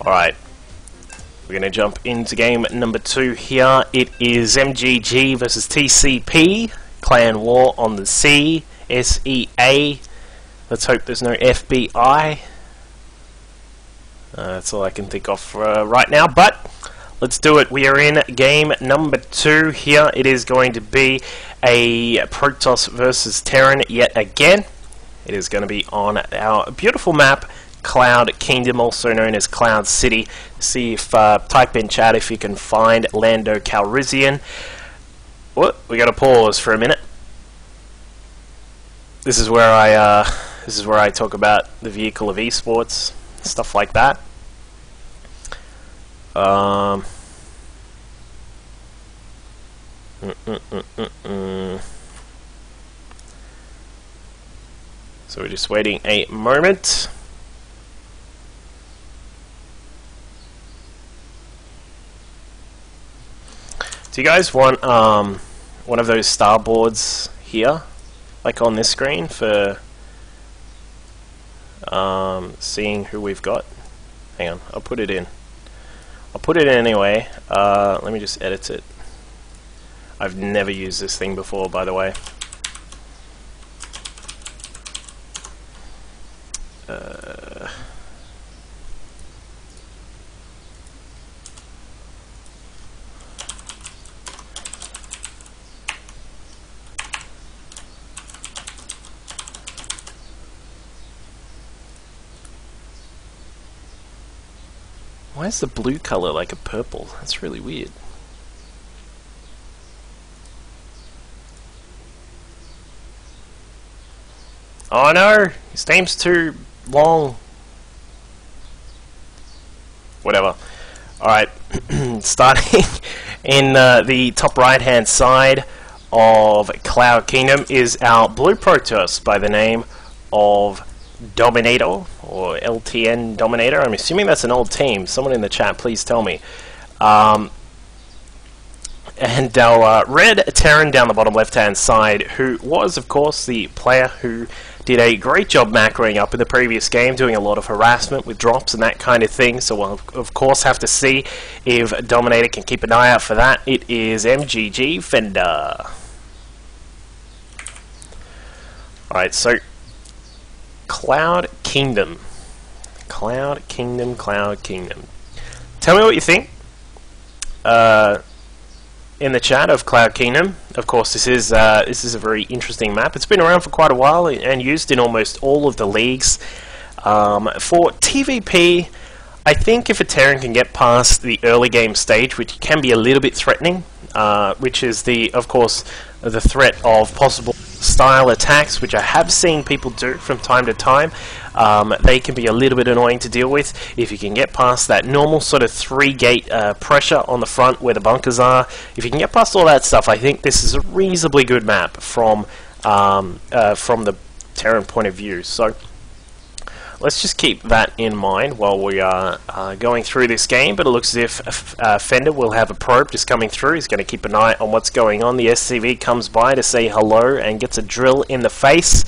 Alright, we're going to jump into game number 2 here. It is mGG versus TCP, Clan War on the Sea, SEA. Let's hope there's no FBI. That's all I can think of right now, but let's do it. We are in game number 2 here. It is going to be a Protoss versus Terran yet again. It is going to be on our beautiful map, Cloud Kingdom, also known as Cloud City. See if type in chat if you can find Lando Calrissian. What? We got to pause for a minute. This is where I talk about the vehicle of esports, stuff like that. So we're just waiting a moment. Do you guys want one of those starboards here, like on this screen, for seeing who we've got? Hang on, I'll put it in. I'll put it in anyway. Let me just edit it. I've never used this thing before, by the way. Why is the blue color like a purple? That's really weird. Oh no! His name's too long. Whatever. Alright, starting in the top right hand side of Cloud Kingdom is our blue Protoss by the name of Dominator, or LTN Dominator. I'm assuming that's an old team. Someone in the chat, please tell me. And our red Terran down the bottom left-hand side, who was, of course, the player who did a great job macroing up in the previous game, doing a lot of harassment with drops and that kind of thing. So we'll, of course, have to see if Dominator can keep an eye out for that. It is mGG Fender. Alright, so Cloud Kingdom. Cloud Kingdom, Cloud Kingdom. Tell me what you think in the chat of Cloud Kingdom. Of course, this is a very interesting map. It's been around for quite a while and used in almost all of the leagues. For TVP, I think if a Terran can get past the early game stage, which can be a little bit threatening, which is of course, the threat of possible style attacks, which I have seen people do from time to time. They can be a little bit annoying to deal with. If you can get past that normal sort of 3-gate pressure on the front where the bunkers are, if you can get past all that stuff, I think this is a reasonably good map from the Terran point of view. So let's just keep that in mind while we are going through this game. But it looks as if Fender will have a probe just coming through. He's going to keep an eye on what's going on. The SCV comes by to say hello and gets a drill in the face.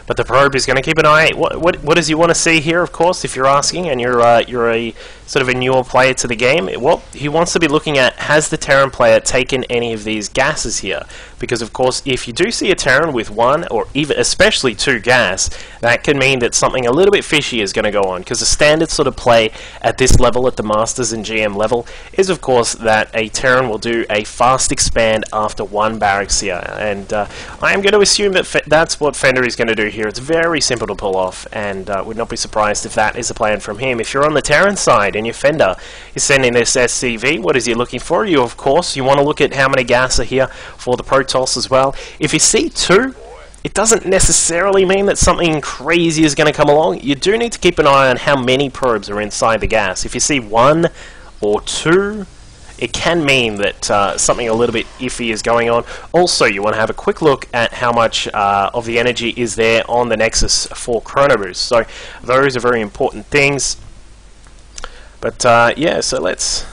But the probe is going to keep an eye. What does he want to see here, of course, if you're asking, and you're a sort of a newer player to the game? Well, he wants to be looking at, has the Terran player taken any of these gases here? Because, of course, if you do see a Terran with 1, or even especially 2 gas, that can mean that something a little bit fishy is going to go on. Because the standard sort of play at this level, at the Masters and GM level, is, of course, that a Terran will do a fast expand after 1 barracks here. And I am going to assume that that's what Fender is going to do here. It's very simple to pull off, and would not be surprised if that is a plan from him. If you're on the Terran side and your Fender is sending this SCV, what is he looking for? You, of course, you want to look at how many gas are here for the Protoss as well. If you see 2, it doesn't necessarily mean that something crazy is going to come along. You do need to keep an eye on how many probes are inside the gas. If you see 1 or 2, it can mean that something a little bit iffy is going on. Also, you want to have a quick look at how much of the energy is there on the Nexus for Chrono Boost. So those are very important things. But yeah, so let's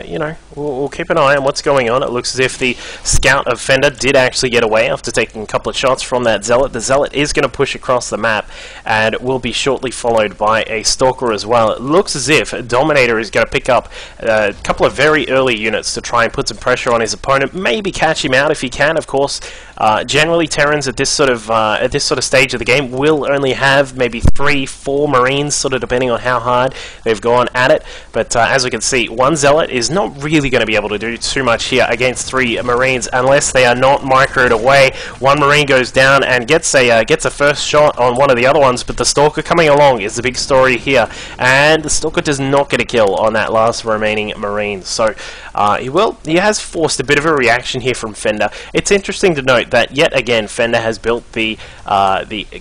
you know, we'll keep an eye on what's going on. It looks as if the scout of Fender did actually get away after taking a couple of shots from that Zealot. The Zealot is going to push across the map and will be shortly followed by a Stalker as well. It looks as if Dominator is going to pick up a couple of very early units to try and put some pressure on his opponent, maybe catch him out if he can, of course. Generally, Terrans at this sort of stage of the game will only have maybe 3-4 Marines, sort of depending on how hard they've gone at it. But as we can see, one Zealot is not really going to be able to do too much here against 3 Marines unless they are not microed away. One Marine goes down and gets a first shot on one of the other ones, but the Stalker coming along is the big story here, and the Stalker does not get a kill on that last remaining Marine. So he has forced a bit of a reaction here from Fender. It's interesting to note that yet again Fender has built the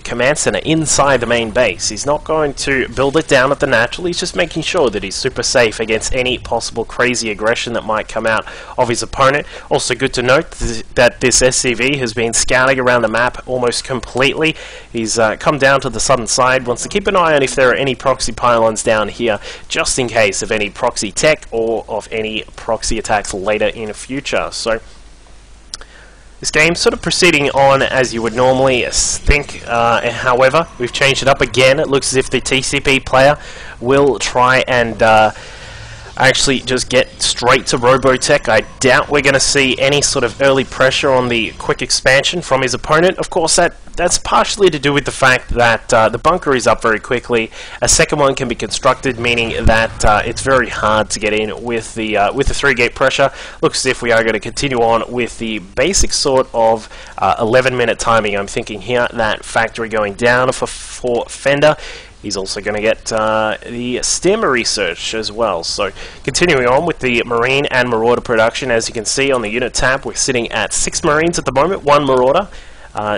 command center inside the main base. He's not going to build it down at the natural. He's just making sure that he's super safe against any possible crazy aggression that might come out of his opponent. Also good to note that this SCV has been scouting around the map almost completely. He's come down to the southern side, wants to keep an eye on if there are any proxy pylons down here, just in case of any proxy tech or of any proxy attacks later in the future. So this game's sort of proceeding on as you would normally think. However, we've changed it up again. It looks as if the TCP player will try and actually just get straight to Robotech. I doubt we're going to see any sort of early pressure on the quick expansion from his opponent. Of course, that's partially to do with the fact that the bunker is up very quickly. A second one can be constructed, meaning that it's very hard to get in with the 3-gate pressure. Looks as if we are going to continue on with the basic sort of 11-minute timing. I'm thinking here that factory going down for Fender. He's also going to get the STEM research as well. So continuing on with the Marine and Marauder production, as you can see on the unit tab, we're sitting at 6 Marines at the moment, 1 Marauder,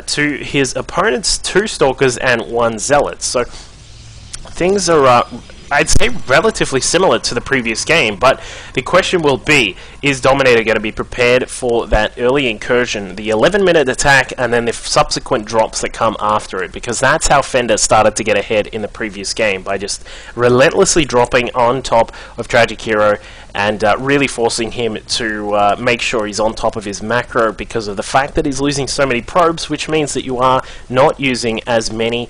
to his opponent's 2 Stalkers and 1 Zealot. So things are, I'd say, relatively similar to the previous game, but the question will be, is Dominator going to be prepared for that early incursion, the 11-minute attack, and then the subsequent drops that come after it? Because that's how Fender started to get ahead in the previous game, by just relentlessly dropping on top of Tragic Hero and really forcing him to make sure he's on top of his macro, because of the fact that he's losing so many probes, which means that you are not using as many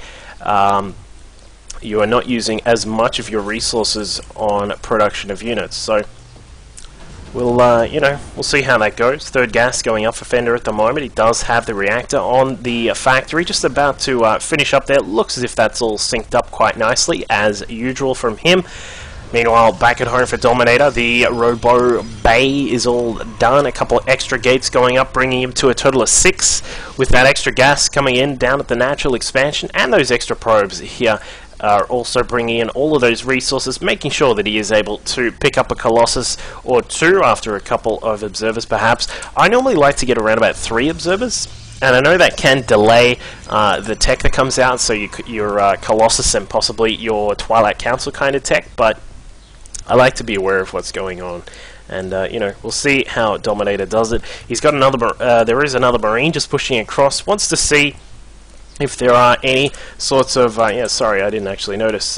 you are not using as much of your resources on production of units. So we'll you know, we'll see how that goes. Third gas going up for Fender at the moment. He does have the reactor on the factory, just about to finish up there. Looks as if that's all synced up quite nicely as usual from him. Meanwhile, back at home for Dominator, the Robo Bay is all done. A couple of extra gates going up, bringing him to a total of 6, with that extra gas coming in down at the natural expansion, and those extra probes here are also bringing in all of those resources, making sure that he is able to pick up a Colossus or 2 after a couple of observers perhaps. I normally like to get around about 3 observers, and I know that can delay the tech that comes out, so your Colossus and possibly your Twilight Council kind of tech, but I like to be aware of what's going on. And, you know, we'll see how Dominator does it. He's got another, there is another Marine just pushing across, wants to see if there are any sorts of, yeah, sorry, I didn't actually notice,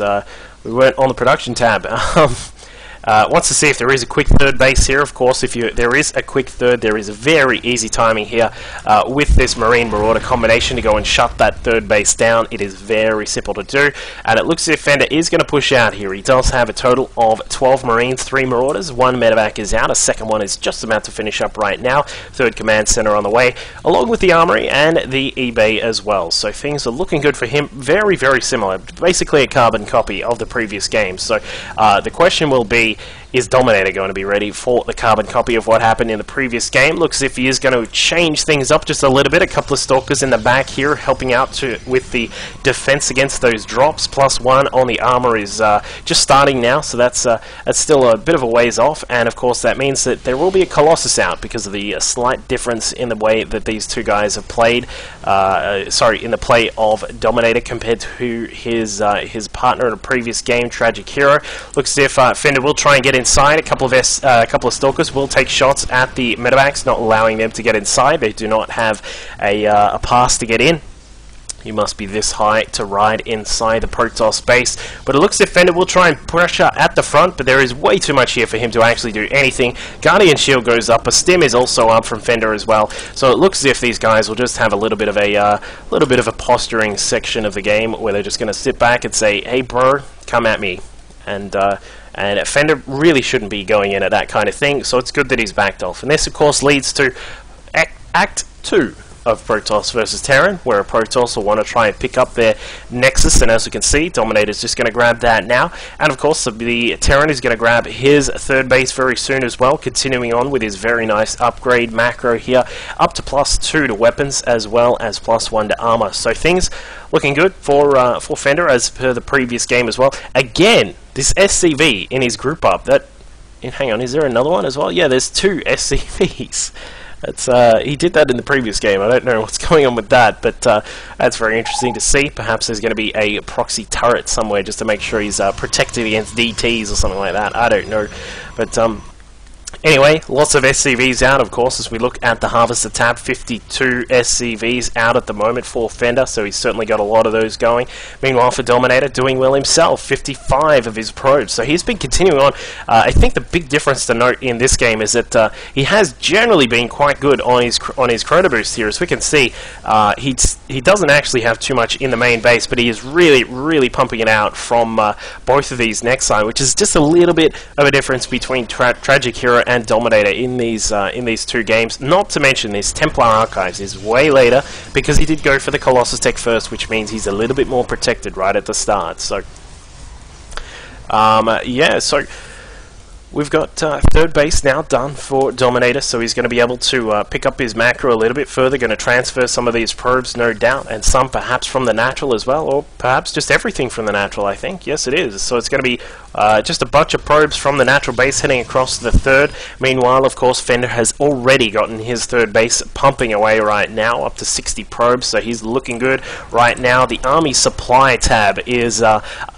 we weren't on the production tab. Wants to see if there is a quick third base here. Of course, if there is a quick third, there is a very easy timing here with this Marine Marauder combination to go and shut that third base down. It is very simple to do, and it looks as if Fender is going to push out here. He does have a total of 12 Marines, 3 Marauders, 1 medevac is out, a second one is just about to finish up right now, third command center on the way, along with the Armory and the eBay as well. So things are looking good for him. Very, very similar, basically a carbon copy of the previous game. So the question will be, is Dominator going to be ready for the carbon copy of what happened in the previous game? Looks as if he is going to change things up just a little bit. A couple of Stalkers in the back here helping out with the defense against those drops. +1 on the armor is just starting now, so that's still a bit of a ways off. And of course that means that there will be a Colossus out because of the slight difference in the way that these two guys have played. Sorry, in the play of Dominator compared to his partner in a previous game, Tragic Hero. Looks as if Fender will try and get inside. A couple of Stalkers will take shots at the medevacs, not allowing them to get inside. They do not have a pass to get in. You must be this high to ride inside the Protoss base. But it looks as if Fender will try and pressure at the front, but there is way too much here for him to actually do anything. Guardian Shield goes up, a stim is also up from Fender as well. So it looks as if these guys will just have a little bit of a posturing section of the game where they're just going to sit back and say, "Hey bro, come at me." And Fender really shouldn't be going in at that kind of thing, so it's good that he's backed off. And this of course leads to Act 2 of Protoss versus Terran, where Protoss will want to try and pick up their Nexus, and as we can see, Dominator's just going to grab that now, and of course the Terran is going to grab his third base very soon as well, continuing on with his very nice upgrade macro here, up to +2 to weapons as well as +1 to armor. So things looking good for Fender as per the previous game as well. Again, this SCV in his group up, hang on, is there another one as well? Yeah, there's 2 SCVs. He did that in the previous game. I don't know what's going on with that, but that's very interesting to see. Perhaps there's going to be a proxy turret somewhere just to make sure he's protected against DTs or something like that. I don't know. But anyway, lots of SCVs out, of course, as we look at the Harvester tab. 52 SCVs out at the moment for Fender, so he's certainly got a lot of those going. Meanwhile, for Dominator, doing well himself, 55 of his probes. So he's been continuing on. I think the big difference to note in this game is that he has generally been quite good on his chrono boost here. As we can see, he doesn't actually have too much in the main base, but he is really pumping it out from both of these next side, which is just a little bit of a difference between Tragic Hero and Dominator in these 2 games. Not to mention this Templar Archives is way later because he did go for the Colossus tech first, which means he's a little bit more protected right at the start. So yeah, so we've got third base now done for Dominator, so he's going to be able to pick up his macro a little bit further, going to transfer some of these probes, no doubt, and some perhaps from the natural as well, or perhaps just everything from the natural, I think. Yes, it is. So it's going to be just a bunch of probes from the natural base heading across to the third. Meanwhile, of course, Fender has already gotten his third base pumping away right now, up to 60 probes, so he's looking good right now. The Army Supply tab is,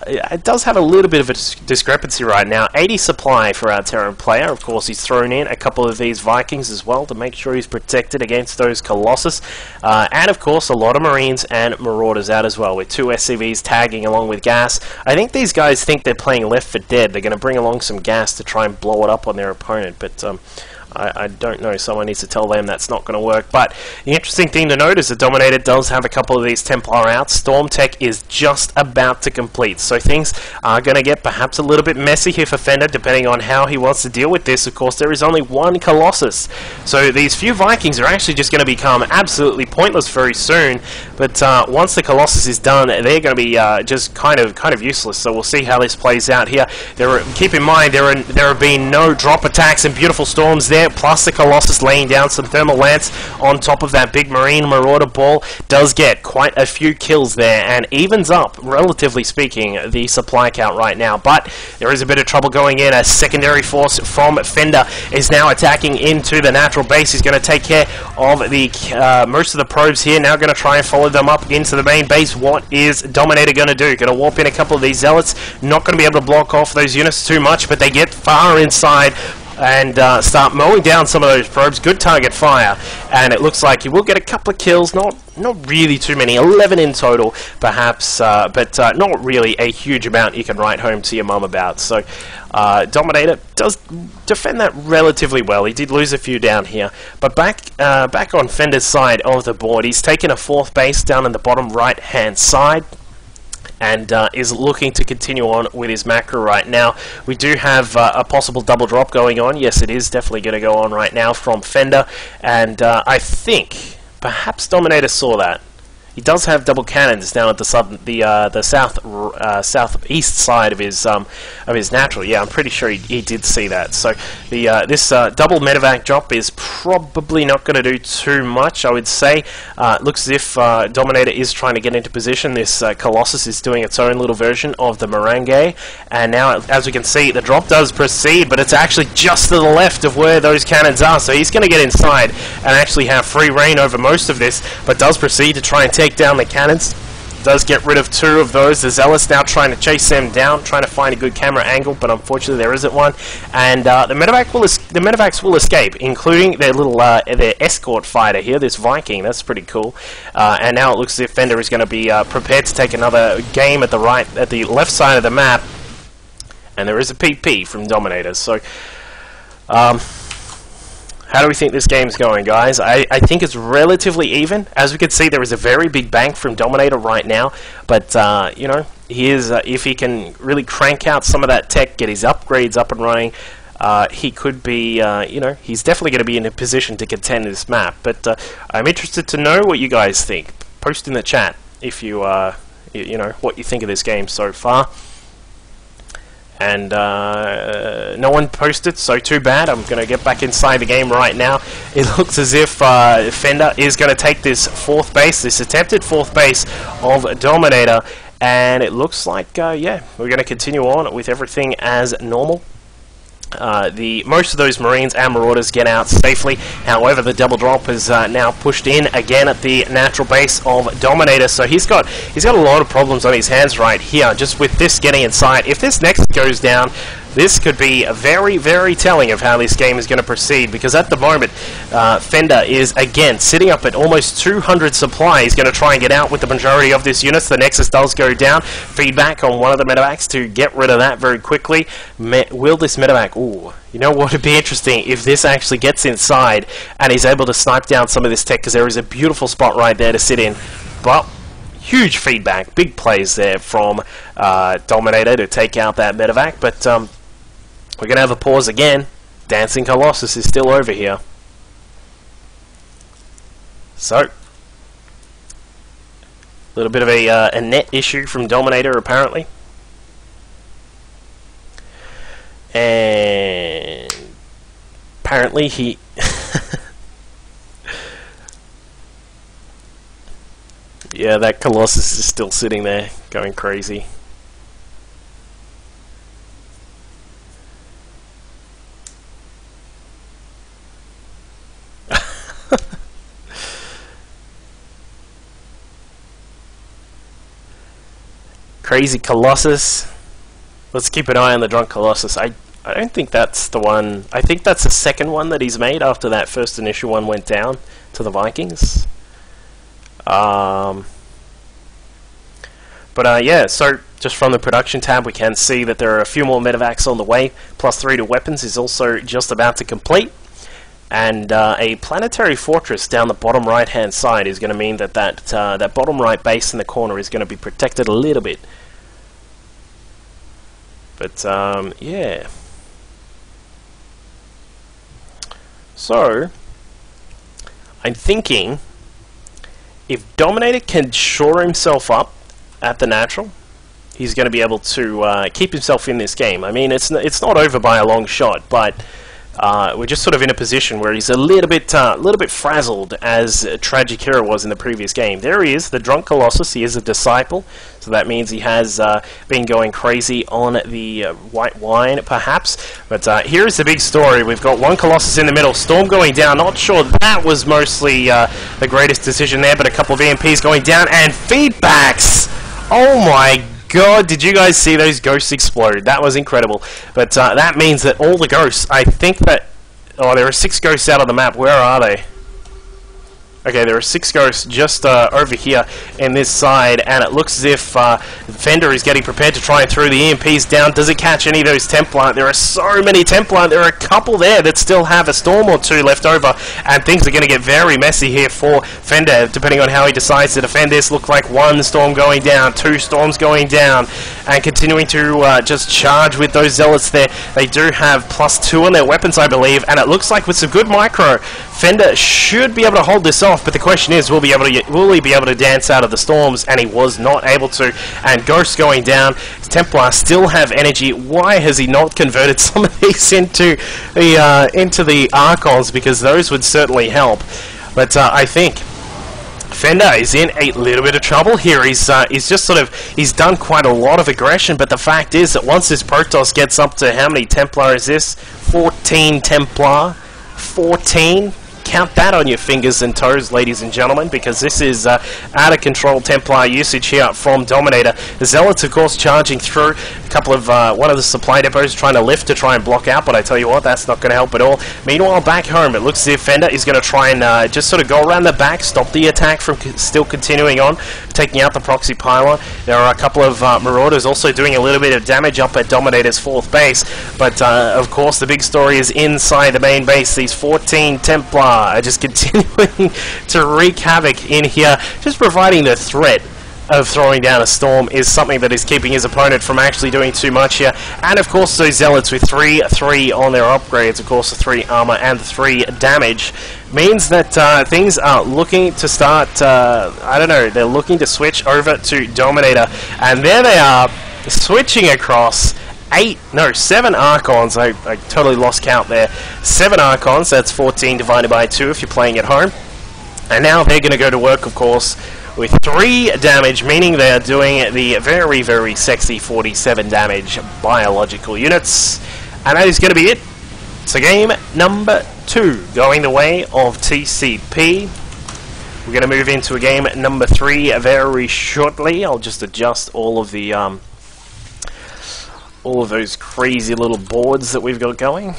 it does have a little bit of a discrepancy right now. 80 supply for our Terran player. Of course, he's thrown in a couple of these Vikings as well to make sure he's protected against those Colossus. And of course, a lot of Marines and Marauders out as well, with 2 SCVs tagging along with gas. I think these guys think they're playing Left 4 Dead. They're going to bring along some gas to try and blow it up on their opponent, but I don't know, someone needs to tell them that's not going to work. But the interesting thing to note is that Dominator does have a couple of these Templar out. Storm Tech is just about to complete, so things are going to get perhaps a little bit messy here for Fender, depending on how he wants to deal with this. Of course, there is only 1 Colossus, so these few Vikings are actually just going to become absolutely pointless very soon. But once the Colossus is done, they're going to be just kind of useless. So we'll see how this plays out here. Keep in mind, there have been no drop attacks and beautiful storms there. Plus the Colossus laying down some thermal lance on top of that big Marine Marauder ball does get quite a few kills there and evens up, relatively speaking, the supply count right now. But there is a bit of trouble going in. A secondary force from Fender is now attacking into the natural base. He's going to take care of the most of the probes here. Now going to try and follow them up into the main base. What is Dominator going to do? Going to warp in a couple of these Zealots. Not going to be able to block off those units too much, but they get far inside and start mowing down some of those probes. Good target fire, and it looks like he will get a couple of kills, not really too many, 11 in total perhaps, but not really a huge amount you can write home to your mum about. So Dominator does defend that relatively well. He did lose a few down here, but back on Fender's side of the board, he's taken a 4th base down in the bottom right hand side, and is looking to continue on with his macro right now. We do have a possible double drop going on. Yes, it is definitely going to go on right now from Fender, and I think perhaps Dominator saw that. He does have double cannons down at the southeast side of his natural. Yeah, I'm pretty sure he did see that. So this double medevac drop is probably not going to do too much, I would say. It looks as if Dominator is trying to get into position. This Colossus is doing its own little version of the Merengue, and now, as we can see, the drop does proceed, but it's actually just to the left of where those cannons are. So he's going to get inside and actually have free reign over most of this, but does proceed to try and take down the cannons. Does get rid of 2 of those. The Zealots now trying to chase them down, trying to find a good camera angle, but unfortunately there isn't one. And the medevac will the medevacs will escape, including their little their escort fighter here, this Viking. That's pretty cool. And now it looks as if Fender is going to be prepared to take another game at the left side of the map. And there is a PP from Dominator. So, how do we think this game's going, guys? I think it's relatively even. As we can see, there is a very big bank from Dominator right now. But, you know, he is, if he can really crank out some of that tech, get his upgrades up and running, he could be, you know, he's definitely going to be in a position to contend this map. But I'm interested to know what you guys think. Post in the chat if you, you know, what you think of this game so far. And no one posted, so too bad. I'm going to get back inside the game right now. It looks as if Fender is going to take this fourth base, this attempted fourth base of Dominator, and it looks like, yeah, we're going to continue on with everything as normal. Most of those Marines and Marauders get out safely. However, the double drop is now pushed in again at the natural base of Dominator. So he's got a lot of problems on his hands right here. Just with this getting inside, if this next goes down, this could be very, very telling of how this game is going to proceed, because at the moment, Fender is, again, sitting up at almost 200 supply. He's going to try and get out with the majority of this units. The Nexus does go down. Feedback on one of the medevacs to get rid of that very quickly. Will this medevac... Ooh, you know what would be interesting? If this actually gets inside and he's able to snipe down some of this tech, because there is a beautiful spot right there to sit in. But... huge feedback, big plays there from Dominator to take out that medevac, but we're going to have a pause again. Dancing Colossus is still over here. So, a little bit of a net issue from Dominator apparently. And apparently he... yeah, that Colossus is still sitting there, going crazy. Crazy Colossus. Let's keep an eye on the Drunk Colossus. I don't think that's the one. I think that's the second one that he's made after that first initial one went down to the Vikings. But yeah, so just from the production tab we can see that there are a few more medevacs on the way. +3 to weapons is also just about to complete. And a planetary fortress down the bottom right hand side is going to mean that that bottom right base in the corner is going to be protected a little bit. But yeah. So I'm thinking, if Dominator can shore himself up at the natural, he's going to be able to keep himself in this game. I mean, it's not over by a long shot, but we're just sort of in a position where he's a little bit frazzled, as Tragic Hero was in the previous game. There he is, the Drunk Colossus. He is a disciple, so that means he has been going crazy on the white wine, perhaps. But here's the big story. We've got one Colossus in the middle, Storm going down. Not sure that was mostly the greatest decision there, but a couple of EMPs going down, and feedbacks! Oh my God, did you guys see those ghosts explode? That was incredible. But that means that all the ghosts, I think that... oh, there are 6 ghosts out of the map. Where are they? Okay, there are 6 ghosts just over here in this side, and it looks as if Fender is getting prepared to try and throw the EMPs down. Does it catch any of those Templar? There are so many Templar. There are a couple there that still have a storm or 2 left over, and things are going to get very messy here for Fender, depending on how he decides to defend this. Look like 1 storm going down, 2 storms going down, and continuing to just charge with those Zealots there. They do have +2 on their weapons, I believe, and it looks like with some good micro, Fender should be able to hold this off, but the question is, will he be able to dance out of the storms? And he was not able to. And Ghost going down. Templar still have energy. Why has he not converted some of these into the Archons? Because those would certainly help. But I think Fender is in a little bit of trouble here. He's done quite a lot of aggression, but the fact is that once this Protoss gets up to, how many Templar is this? 14 Templar. 14? count that on your fingers and toes, ladies and gentlemen, because this is out of control Templar usage here from Dominator. The Zealots, of course, charging through a couple of one of the supply depots, trying to lift to try and block out, but I tell you what, that's not going to help at all. Meanwhile, back home, it looks as if Fender is going to try and just sort of go around the back, stop the attack from still continuing on, taking out the proxy pylon. There are a couple of Marauders also doing a little bit of damage up at Dominator's 4th base, but of course the big story is inside the main base. These 14 Templar are just continuing to wreak havoc in here, just providing the threat of throwing down a storm is something that is keeping his opponent from actually doing too much here. And of course those Zealots with 3 on their upgrades, of course the 3 armor and the 3 damage, means that things are looking to start, I don't know, they're looking to switch over to Dominator, and there they are, switching across 7 Archons. I totally lost count there. 7 Archons, that's 14 divided by 2 if you're playing at home. And now they're going to go to work, of course, with 3 damage, meaning they are doing the very, very sexy 47 damage biological units. And that is going to be it. So game number 2, going the way of TCP. We're going to move into a game number 3 very shortly. I'll just adjust all of the all of those crazy little boards that we've got going.